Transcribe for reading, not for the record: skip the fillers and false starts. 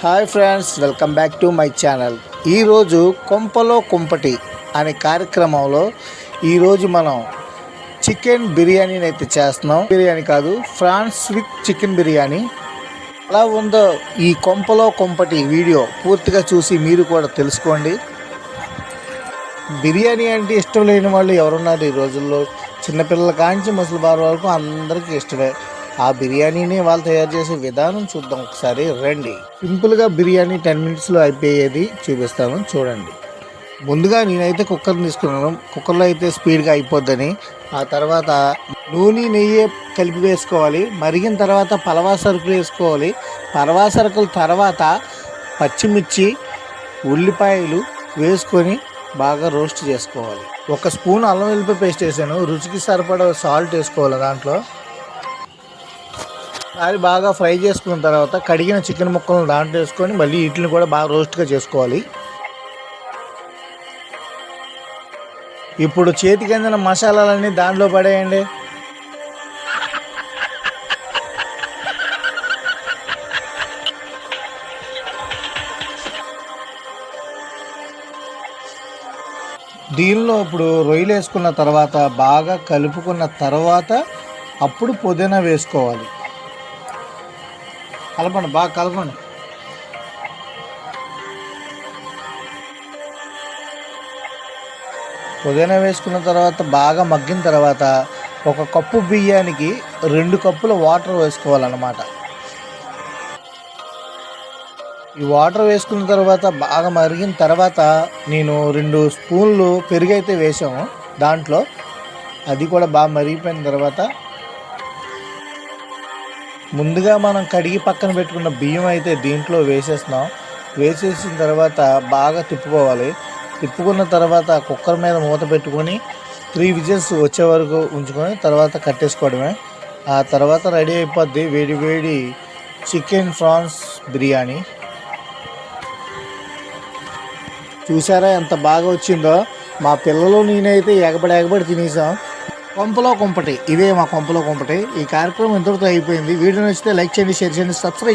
Hi friends, welcome back to my channel. ఈరోజు కొంపలో కుంపటి అనే కార్యక్రమంలో ఈరోజు మనం చికెన్ బిర్యానీని అయితే చేస్తున్నాం. బిర్యానీ కాదు, ఫ్రాన్స్ విత్ చికెన్ బిర్యానీ. ఎలా ఉందో ఈ కొంపలో కుంపటి వీడియో పూర్తిగా చూసి మీరు కూడా తెలుసుకోండి. బిర్యానీ అంటే ఇష్టం లేని వాళ్ళు ఎవరున్నారు ఈ రోజుల్లో? చిన్నపిల్లల కాంచి ముసలివారి వరకు అందరికీ ఇష్టమే. ఆ బిర్యానీని వాళ్ళు తయారు చేసే విధానం చూద్దాం ఒకసారి, రండి. సింపుల్గా బిర్యానీ 10 మినిట్స్లో అయిపోయేది చూపిస్తాను, చూడండి. ముందుగా నేనైతే కుక్కర్ని తీసుకున్నాను. కుక్కర్లో అయితే స్పీడ్గా అయిపోద్దని. ఆ తర్వాత నూనె నెయ్యి కలిపి వేసుకోవాలి. మరిగిన తర్వాత పలవా సరుకులు వేసుకోవాలి. పలవా సరుకుల తర్వాత పచ్చిమిర్చి, ఉల్లిపాయలు వేసుకొని బాగా రోస్ట్ చేసుకోవాలి. 1 స్పూన్ అల్లం వెల్లిపాయ పేస్ట్ వేసాను. రుచికి సరిపడా సాల్ట్ వేసుకోవాలి. దాంట్లో అది బాగా ఫ్రై చేసుకున్న తర్వాత కడిగిన చికెన్ ముక్కలను దాంట్లో వేసుకొని మళ్ళీ వీటిని కూడా బాగా రోస్ట్గా చేసుకోవాలి. ఇప్పుడు చేతికి అందిన మసాలాలన్నీ దాంట్లో పడేయండి. దీనిలో ఇప్పుడు రొయ్యలు వేసుకున్న తర్వాత బాగా కలుపుకున్న తర్వాత అప్పుడు పుదీనా వేసుకోవాలి. కలపండి, బాగా కలపండి. పుదీనా వేసుకున్న తర్వాత బాగా మగ్గిన తర్వాత 1 కప్పు బియ్యానికి 2 కప్పుల వాటర్ వేసుకోవాలన్నమాట. ఈ వాటర్ వేసుకున్న తర్వాత బాగా మరిగిన తర్వాత నేను 2 స్పూన్లు పెరుగు అయితే వేసాము దాంట్లో. అది కూడా బాగా మరిగిపోయిన తర్వాత ముందుగా మనం కడిగి పక్కన పెట్టుకున్న బియ్యం అయితే దీంట్లో వేసేస్తున్నాం. వేసేసిన తర్వాత బాగా తిప్పుకోవాలి. తిప్పుకున్న తర్వాత కుక్కర్ మీద మూత పెట్టుకొని 3 విజిల్స్ వచ్చే వరకు ఉంచుకొని తర్వాత కట్టేసుకోవడమే. ఆ తర్వాత రెడీ అయిపోద్ది వేడి వేడి చికెన్ ఫ్రాన్స్ బిర్యానీ. చూసారా ఎంత బాగా వచ్చిందో? మా పిల్లలు నేనైతే ఎగబడి తినేసాం. కొంపలో కుంపటి, ఇదే మా కొంపలో కుంపటి. ఈ కార్యక్రమం ఇంతటితో అయిపోయింది. వీడియో నచ్చితే లైక్ చేయండి, షేర్ చేయండి, సబ్స్క్రైబ్ చేయండి.